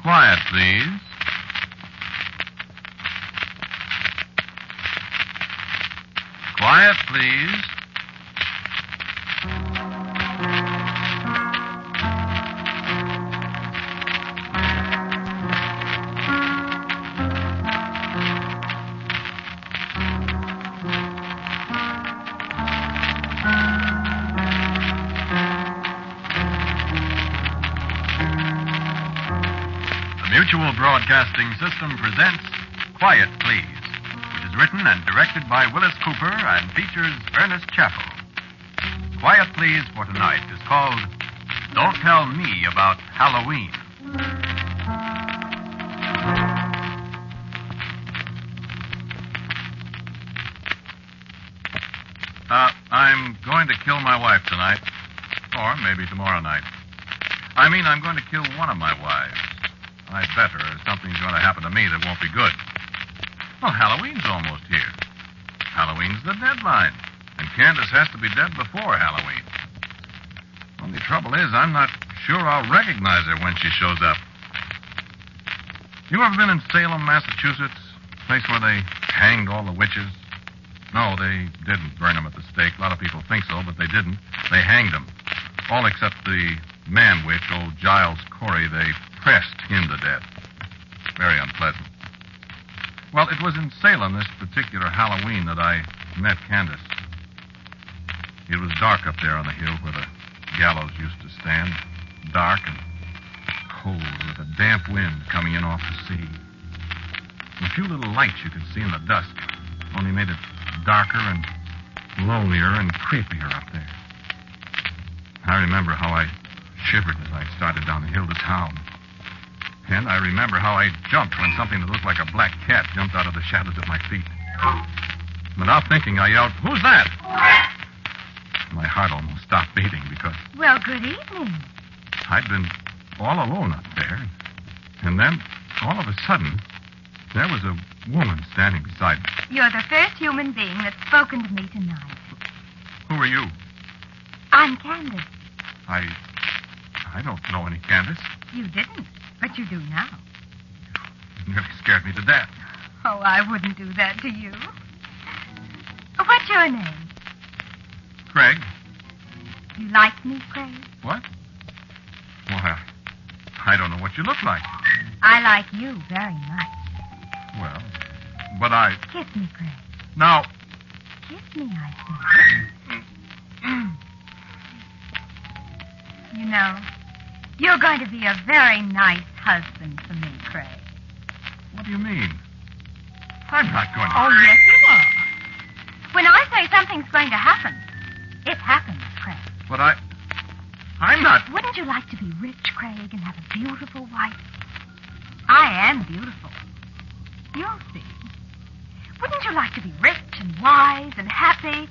Quiet, please. Quiet, please. Mutual Broadcasting System presents Quiet, Please, which is written and directed by Wyllis Cooper and features Ernest Chappell. Quiet, Please for tonight is called Don't Tell Me About Halloween. I'm going to kill my wife tonight, or maybe tomorrow night. I'm going to kill one of my wives. I'd better, or something's going to happen to me that won't be good. Well, Halloween's almost here. Halloween's the deadline, and Candace has to be dead before Halloween. Only trouble is, I'm not sure I'll recognize her when she shows up. You ever been in Salem, Massachusetts? Place where they hanged all the witches? No, they didn't burn them at the stake. A lot of people think so, but they didn't. They hanged them. All except the man witch, old Giles Corey, they pressed him to death. Very unpleasant. Well, it was in Salem this particular Halloween that I met Candace. It was dark up there on the hill where the gallows used to stand. Dark and cold with a damp wind coming in off the sea. A few little lights you could see in the dusk only made it darker and lonelier and creepier up there. I remember how I shivered as I started down the hill to town. And I remember how I jumped when something that looked like a black cat jumped out of the shadows at my feet. Without thinking, I yelled, "Who's that?" My heart almost stopped beating because... Well, good evening. I'd been all alone up there. And then, all of a sudden, there was a woman standing beside me. You're the first human being that's spoken to me tonight. Who are you? I'm Candace. I don't know any Candace. You didn't, but you do now. You nearly scared me to death. Oh, I wouldn't do that to you. What's your name? Craig. You like me, Craig? What? Well, I don't know what you look like. I like you very much. Well, but I... Kiss me, Craig. Now... Kiss me, I say. You know, you're going to be a very nice husband for me, Craig. What do you mean? I'm not going to... Oh, yes, you are. When I say something's going to happen, it happens, Craig. But I'm not... Wouldn't you like to be rich, Craig, and have a beautiful wife? I am beautiful. You'll see. Wouldn't you like to be rich and wise and happy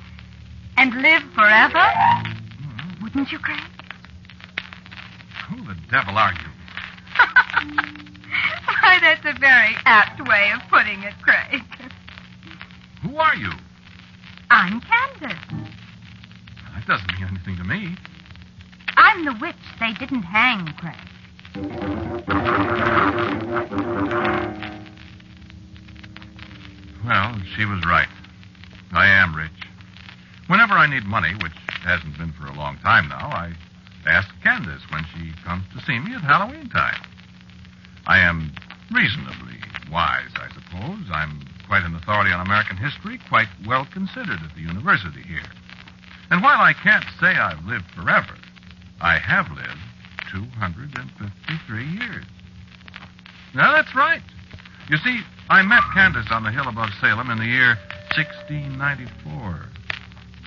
and live forever? Mm-hmm. Wouldn't you, Craig? Who the devil are you? Why, that's a very apt way of putting it, Craig. Who are you? I'm Candace. That doesn't mean anything to me. I'm the witch they didn't hang, Craig. Well, she was right. I am rich. Whenever I need money, which hasn't been for a long time now, I ask Candace when she comes to see me at Halloween time. I am reasonably wise, I suppose. I'm quite an authority on American history, quite well considered at the university here. And while I can't say I've lived forever, I have lived 253 years. Now, that's right. You see, I met Candace on the hill above Salem in the year 1694,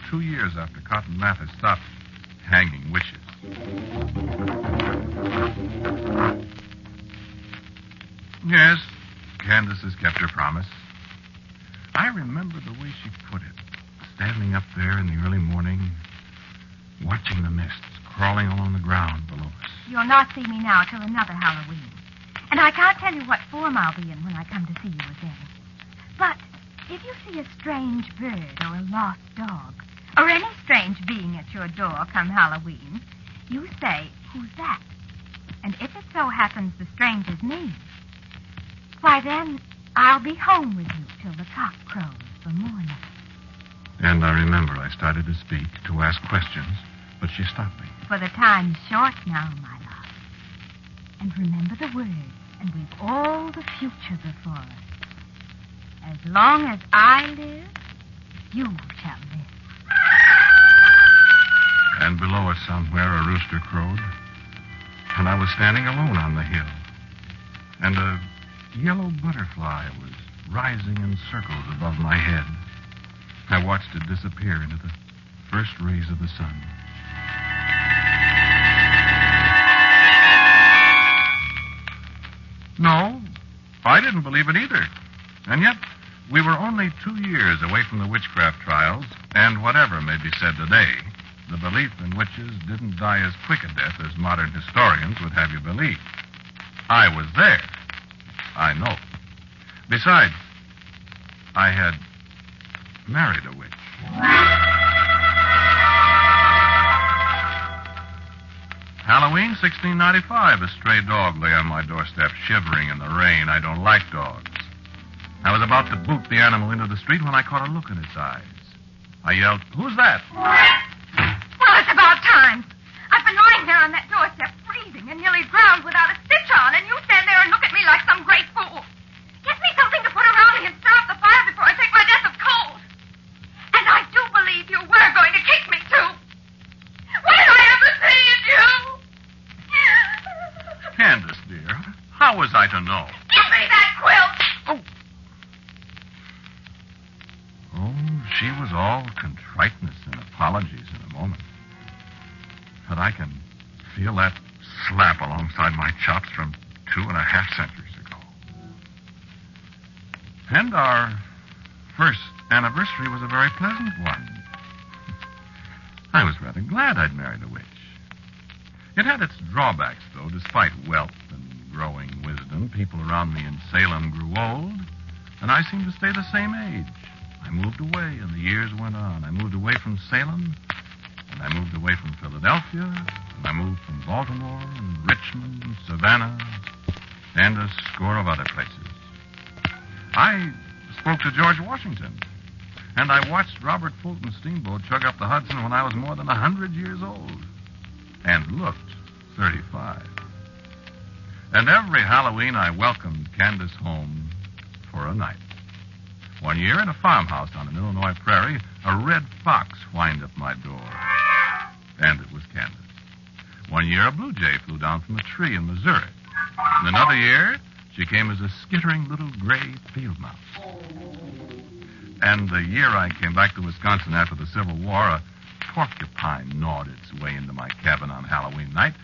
2 years after Cotton Mather stopped hanging witches. Yes, Candace has kept her promise. I remember the way she put it, standing up there in the early morning, watching the mists crawling along the ground below us. You'll not see me now till another Halloween. And I can't tell you what form I'll be in when I come to see you again. But if you see a strange bird or a lost dog, or any strange being at your door come Halloween, you say, "Who's that?" And if it so happens the stranger's me, why then I'll be home with you till the cock crows for morning. And I remember I started to speak, to ask questions, but she stopped me. For the time's short now, my love. And remember the words, and we've all the future before us. As long as I live, you shall live. And below us somewhere a rooster crowed. And I was standing alone on the hill. And a yellow butterfly was rising in circles above my head. I watched it disappear into the first rays of the sun. No, I didn't believe it either. And yet, we were only 2 years away from the witchcraft trials, and whatever may be said today, the belief in witches didn't die as quick a death as modern historians would have you believe. I was there. I know. Besides, I had married a witch. Halloween, 1695. A stray dog lay on my doorstep, shivering in the rain. I don't like dogs. I was about to boot the animal into the street when I caught a look in its eyes. I yelled, "Who's that?" Well, it's about time. I've been lying there on that doorstep, freezing and nearly drowned without a stitch on, and you stand there and look at me like some great fool. Get me something to put around me and stir up the fire before I take my death of cold. And I do believe you were going to kick me, too. What did I ever say to you? Candace, dear, how was I to know? Give me that quilt! Oh, she was all contriteness and apologies in a moment. But I can feel that slap alongside my chops from 2.5 centuries ago. And our first anniversary was a very pleasant one. I was rather glad I'd married a witch. It had its drawbacks, though. Despite wealth and growing wisdom, people around me in Salem grew old, and I seemed to stay the same age. I moved away, and the years went on. I moved away from Salem, and I moved away from Philadelphia, and I moved from Baltimore and Richmond and Savannah and a score of other places. I spoke to George Washington, and I watched Robert Fulton's steamboat chug up the Hudson when I was more than 100 years old and looked 35. And every Halloween I welcomed Candace home for a night. One year in a farmhouse on an Illinois prairie, a red fox whined up my door. And it was Candace. One year a blue jay flew down from a tree in Missouri. And another year, she came as a skittering little gray field mouse. And the year I came back to Wisconsin after the Civil War, a porcupine gnawed its way into my cabin on Halloween night,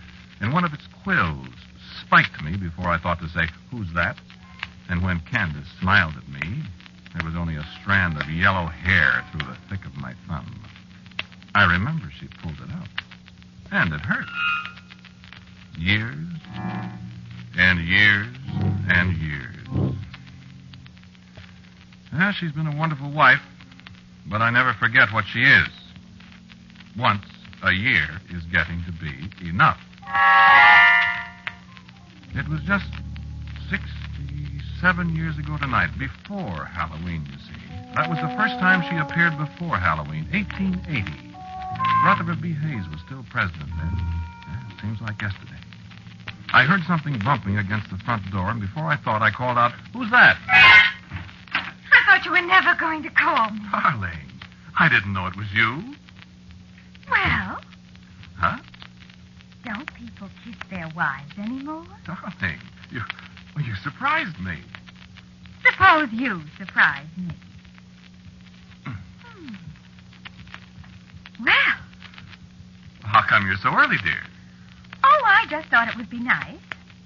and one of its quills spiked me before I thought to say, "Who's that?" And when Candace smiled at me, there was only a strand of yellow hair through the thick of my thumb. I remember she pulled it out. And it hurt. Years and years and years. Well, she's been a wonderful wife, but I never forget what she is. Once a year is getting to be enough. It was just 67 years ago tonight, before Halloween, you see. That was the first time she appeared before Halloween, 1880. Rutherford B. Hayes was still president then. It seems like yesterday. I heard something bumping against the front door, and before I thought, I called out, "Who's that?" I thought you were never going to call me. Darling, I didn't know it was you. Well? Huh? Don't people kiss their wives anymore? Darling, you surprised me. Suppose you surprise me. Well. How come you're so early, dear? Oh, I just thought it would be nice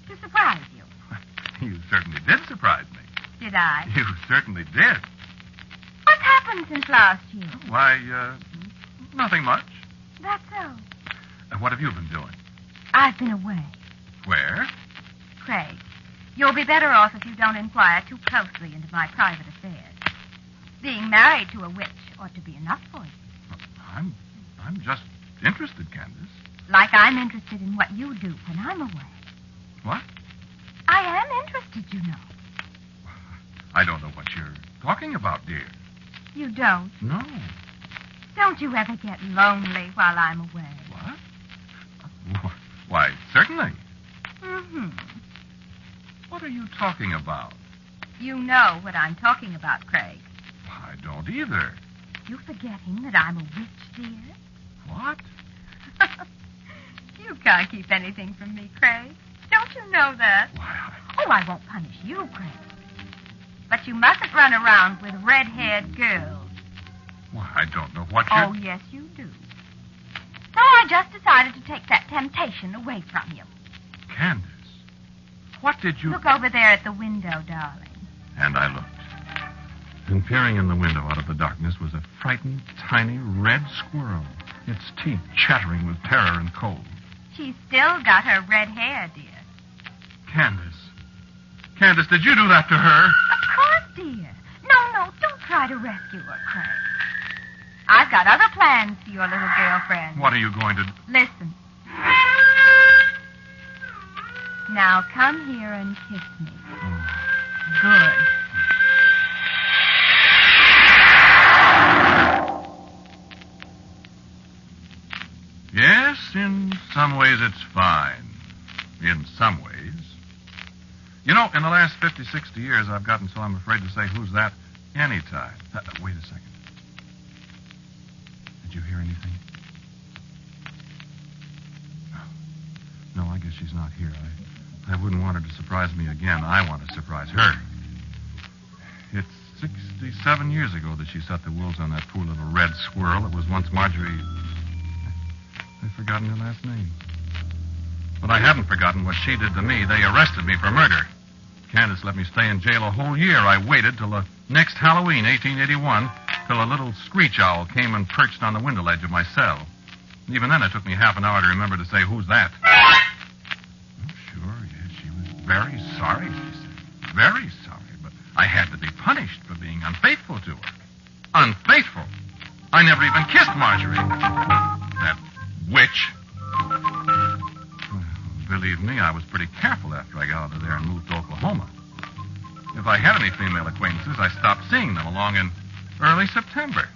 to surprise you. You certainly did surprise me. Did I? You certainly did. What's happened since last year? Why, nothing much. That's so. What have you been doing? I've been away. Where? Craig, you'll be better off if you don't inquire too closely into my private affairs. Being married to a witch ought to be enough for you. I'm just interested, Candace. Like I'm interested in what you do when I'm away. What? I am interested, you know. I don't know what you're talking about, dear. You don't? No. Don't you ever get lonely while I'm away? What? Why, certainly. Mm-hmm. What are you talking about? You know what I'm talking about, Craig. I don't either. You forgetting that I'm a witch, dear? What? You can't keep anything from me, Craig. Don't you know that? Why, Oh, I won't punish you, Craig. But you mustn't run around with red-haired girls. Why, I don't know what you're... Oh, yes, you do. So I just decided to take that temptation away from you. Candace, what did you... Look over there at the window, darling. And I looked. And peering in the window out of the darkness was a frightened, tiny red squirrel, its teeth chattering with terror and cold. She's still got her red hair, dear. Candace. Candace, did you do that to her? Of course, dear. No, don't try to rescue her, Craig. I've got other plans for your little girlfriend. What are you going to do? Listen. Now come here and kiss me. Oh. Good. Yes, in some ways it's fine. In some ways. You know, in the last 50, 60 years, I've gotten so I'm afraid to say who's that anytime. Wait a second. Did you hear anything? No, I guess she's not here. I wouldn't want her to surprise me again. I want to surprise her. It's 67 years ago that she set the wolves on that poor little red squirrel that was once Marjorie... I've forgotten her last name. But I haven't forgotten what she did to me. They arrested me for murder. Candace let me stay in jail a whole year. I waited till the next Halloween, 1881, till a little screech owl came and perched on the window ledge of my cell. Even then, it took me half an hour to remember to say, who's that? Oh, sure, yes, she was very sorry, she said. Very sorry, but I had to be punished for being unfaithful to her. Unfaithful? I never even kissed Marjorie. That witch. Well, believe me, I was pretty careful after I got out of there and moved to Oklahoma. If I had any female acquaintances, I stopped seeing them along in early September.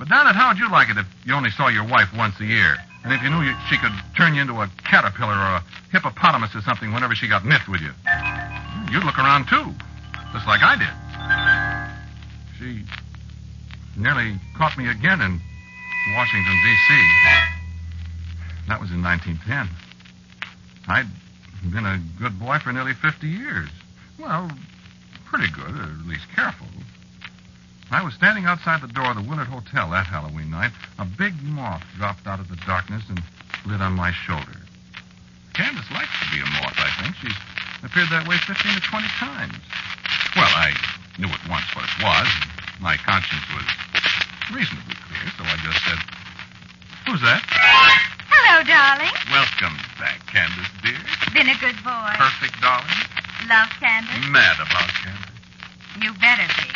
But, Donald, how would you like it if you only saw your wife once a year? And if you knew she could turn you into a caterpillar or a hippopotamus or something whenever she got miffed with you? You'd look around, too, just like I did. She nearly caught me again in Washington, D.C. That was in 1910. I'd been a good boy for nearly 50 years. Well, pretty good, or at least careful. I was standing outside the door of the Willard Hotel that Halloween night. A big moth dropped out of the darkness and lit on my shoulder. Candace likes to be a moth, I think. She's appeared that way 15 to 20 times. Well, I knew at once what it was. My conscience was reasonably clear, so I just said, who's that? Hello, darling. Welcome back, Candace, dear. Been a good boy. Perfect, darling. Love Candace? Mad about Candace. You better be.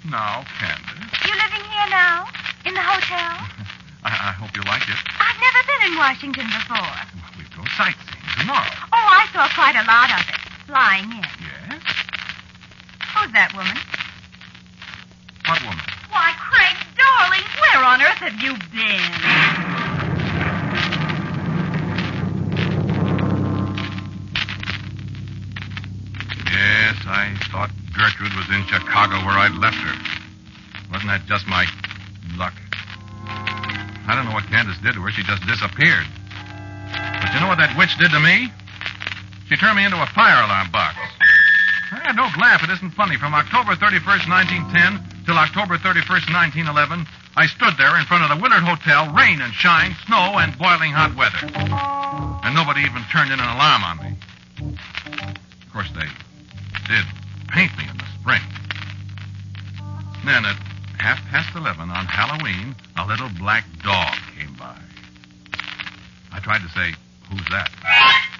No, Candace. You living here now? In the hotel? I hope you like it. I've never been in Washington before. Well, we go sightseeing tomorrow. Oh, I saw quite a lot of it. Flying in. Yes? Who's that woman? What woman? Why, Craig, darling, where on earth have you been? Yes, I thought Gertrude was in Chicago where I'd left her. Wasn't that just my luck? I don't know what Candace did to her. She just disappeared. But you know what that witch did to me? She turned me into a fire alarm box. Don't laugh. It isn't funny. From October 31st, 1910 till October 31st, 1911, I stood there in front of the Willard Hotel, rain and shine, snow and boiling hot weather. And nobody even turned in an alarm on me. Of course, they did paint me in the spring. Then at 11:30 on Halloween, a little black dog came by. I tried to say, who's that?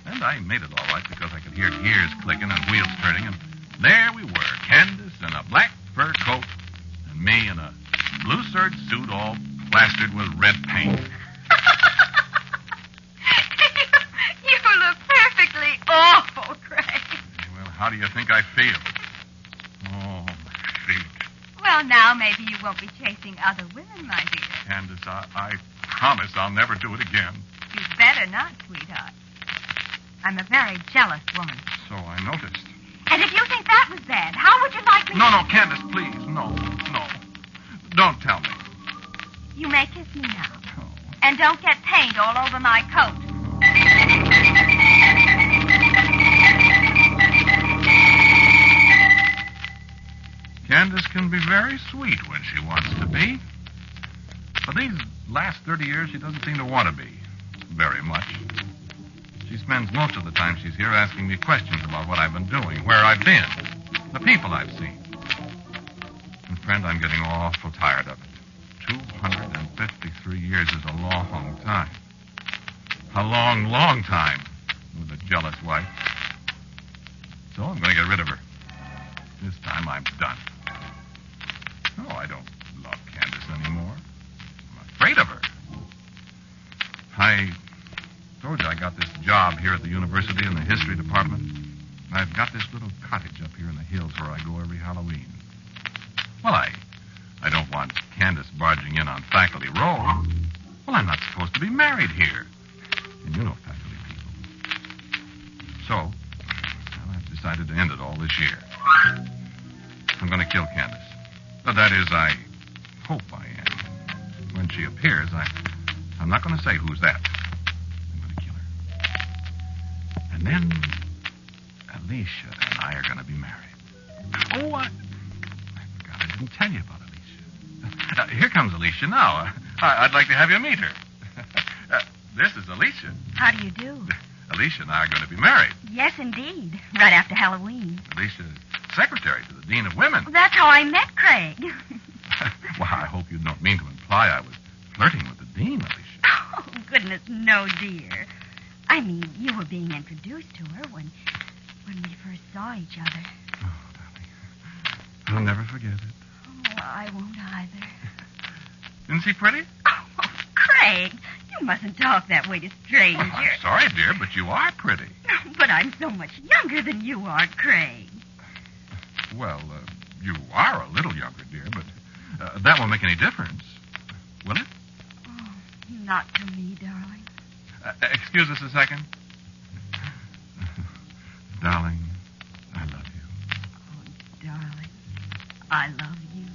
And I made it all right because I could hear gears clicking and wheels turning, and there we were, Candace in a black fur coat, and me in a blue serge suit all plastered with red paint. You look perfectly awful. How do you think I feel? Oh, my feet. Well, now maybe you won't be chasing other women, my dear. Candace, I promise I'll never do it again. You'd better not, sweetheart. I'm a very jealous woman. So I noticed. And if you think that was bad, how would you like me No, Candace, please. No. Don't tell me. You may kiss me now. Oh. And don't get paint all over my coat. Candace can be very sweet when she wants to be. For these last 30 years, she doesn't seem to want to be very much. She spends most of the time she's here asking me questions about what I've been doing, where I've been, the people I've seen. And, friend, I'm getting awful tired of it. 253 years is a long time. A long, long time with a jealous wife. So I'm going to get rid of her. This time I'm done. No, I don't love Candace anymore. I'm afraid of her. I told you I got this job here at the university in the history department. I've got this little cottage up here in the hills where I go every Halloween. Well, I don't want Candace barging in on faculty row. Well, I'm not supposed to be married here. And you know faculty people. So, well, I've decided to end it all this year. I'm going to kill Candace. That is, I hope I am. When she appears, I'm not going to say who's that. I'm going to kill her. And then Alicia and I are going to be married. Oh, I forgot I didn't tell you about Alicia. Here comes Alicia now. I'd like to have you meet her. This is Alicia. How do you do? Alicia and I are going to be married. Yes, indeed. Right after Halloween. Alicia's secretary to the Dean of Women. Well, that's how I met Craig. Well, I hope you don't mean to imply I was flirting with the Dean, Alicia. Oh, goodness, no, dear. I mean, you were being introduced to her when we first saw each other. Oh, darling. I'll never forget it. Oh, I won't either. Isn't she pretty? Oh, Craig, you mustn't talk that way to strangers. Oh, I'm sorry, dear, but you are pretty. But I'm so much younger than you are, Craig. Well, you are a little younger, dear, but that won't make any difference. Will it? Oh, not to me, darling. Excuse us a second. Darling, I love you. Oh, darling, I love you.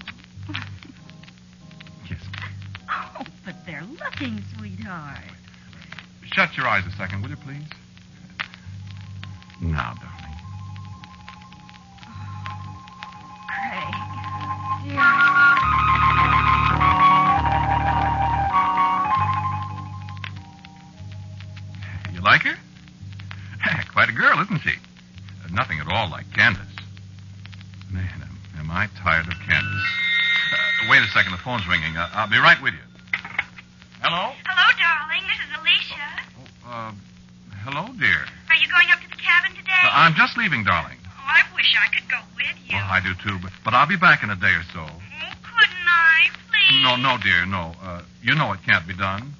Kiss me. Oh, but they're looking, sweetheart. Shut your eyes a second, will you, please? Now, darling. Craig, dear. You like her? Quite a girl, isn't she? Nothing at all like Candace. Man, am I tired of Candace. Wait a second, the phone's ringing. I'll be right with you. Hello? Hello, darling. This is Alicia. Hello, dear. Are you going up to the cabin today? I'm just leaving, darling. Oh, I wish I could go with you. Well, I do, too, but I'll be back in a day or so. Oh, couldn't I, please? No, dear, no. You know it can't be done.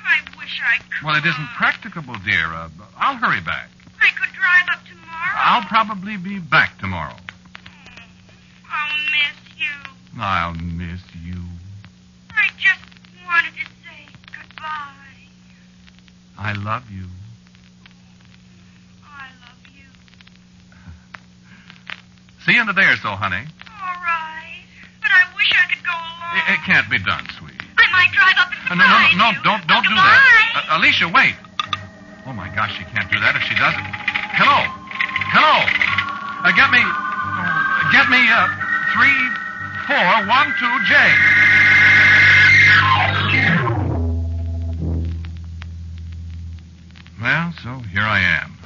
I wish I could. Well, it isn't practicable, dear. I'll hurry back. I could drive up tomorrow. I'll probably be back tomorrow. I'll miss you. I'll miss you. I just wanted to say goodbye. I love you. I love you. See you in a day or so, honey. All right. But I wish I could go along. It can't be done, sweet. I might drive up and No, surprise you. don't do Goodbye. that. Alicia, wait. Oh, my gosh, she can't do that if she does it. Hello. Get me 3412J. Well, so here I am.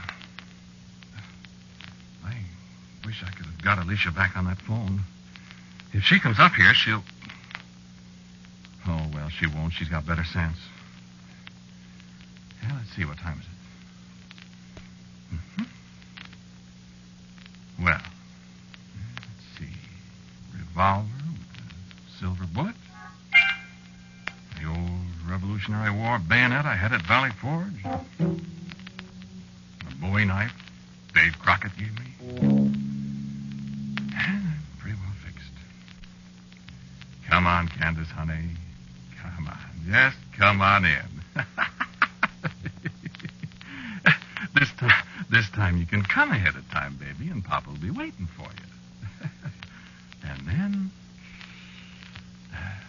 I wish I could have got Alicia back on that phone. If she comes up here, she'll... Oh, well, she won't. She's got better sense. Yeah, let's see. What time is it? Well, let's see. Revolver with a silver bullet. The old Revolutionary War bayonet I had at Valley Forge. A Bowie knife Dave Crockett gave me. honey. Come on. Just come on in. This time you can come ahead of time, baby, and Papa will be waiting for you. And then,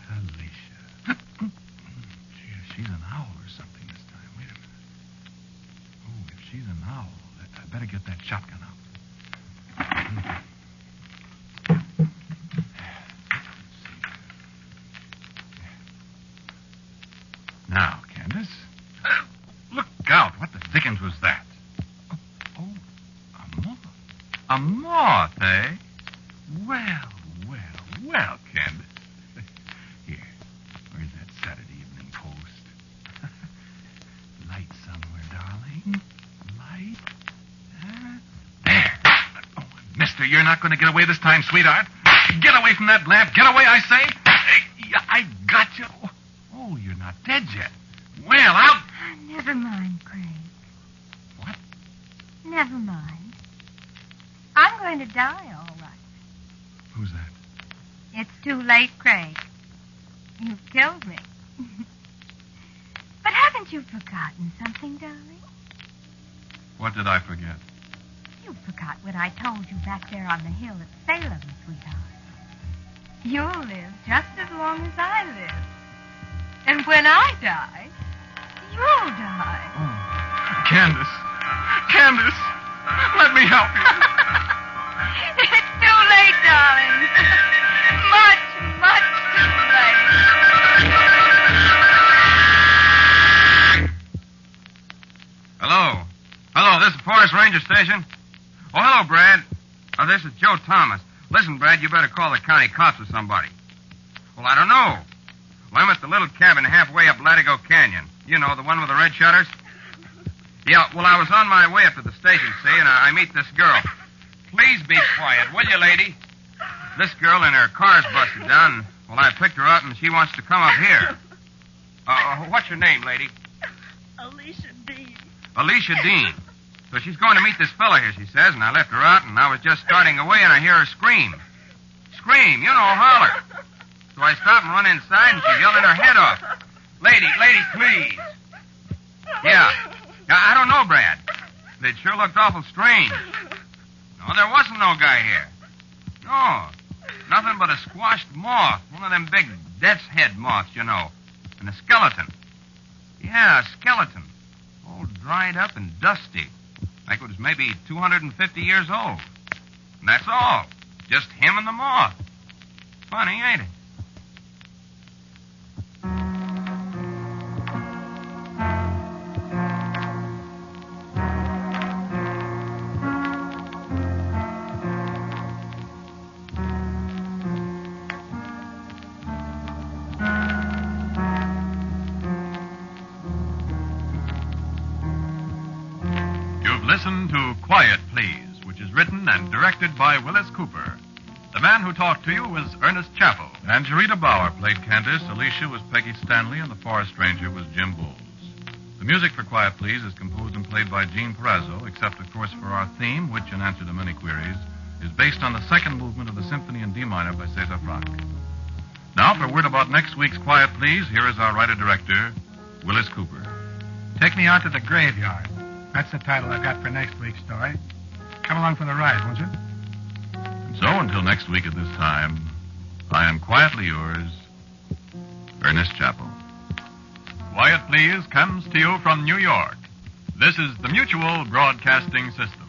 Alicia. Gee, if she's an owl or something this time. Wait a minute. Oh, if she's an owl, I better get that shotgun out. Now, Candace. Look out. What the dickens was that? Oh, a moth. A moth, eh? Well, Candace. Here. Where's that Saturday Evening Post? Light somewhere, darling. Light. There. Oh, mister, you're not going to get away this time, sweetheart. Get away from that lamp. Get away, I say. I got you. Oh, you're not dead yet. Well, I'll... Never mind, Craig. What? Never mind. I'm going to die, all right. Who's that? It's too late, Craig. You've killed me. But haven't you forgotten something, darling? What did I forget? You forgot what I told you back there on the hill at Salem, sweetheart. You'll live just as long as I live. And when I die, you'll die. Oh. Candace, let me help you. It's too late, darling. Much too late. Hello, this is Forest Ranger Station. Oh, hello, Brad. This is Joe Thomas. Listen, Brad, you better call the county cops or somebody. Well, I don't know. Well, I'm at the little cabin halfway up Latigo Canyon. You know, the one with the red shutters? Yeah, well, I was on my way up to the station, see, and I meet this girl. Please be quiet, will you, lady? This girl and her car's busted down. Well, I picked her up, and she wants to come up here. What's your name, lady? Alicia Dean. Alicia Dean. So she's going to meet this fella here, she says, and I left her out, and I was just starting away, and I hear her scream. Scream, you know, holler. So I stopped and run inside, and she's yelling her head off. Lady, please. Yeah, I don't know, Brad. It sure looked awful strange. No, there wasn't no guy here. No, nothing but a squashed moth. One of them big death's head moths, you know. And a skeleton. Yeah, a skeleton. All dried up and dusty. Like it was maybe 250 years old. And that's all. Just him and the moth. Funny, ain't it? Listen to Quiet Please, which is written and directed by Wyllis Cooper. The man who talked to you was Ernest Chappell. And Jarita Bauer played Candace, Alicia was Peggy Stanley, and the forest ranger was Jim Bowles. The music for Quiet Please is composed and played by Gene Perazzo, except, of course, for our theme, which, in answer to many queries, is based on the second movement of the Symphony in D minor by Cesar Franck. Now, for word about next week's Quiet Please, here is our writer-director, Wyllis Cooper. Take Me Out to the Graveyard. That's the title I've got for next week's story. Come along for the ride, won't you? And so, until next week at this time, I am quietly yours, Ernest Chappell. Quiet Please comes to you from New York. This is the Mutual Broadcasting System.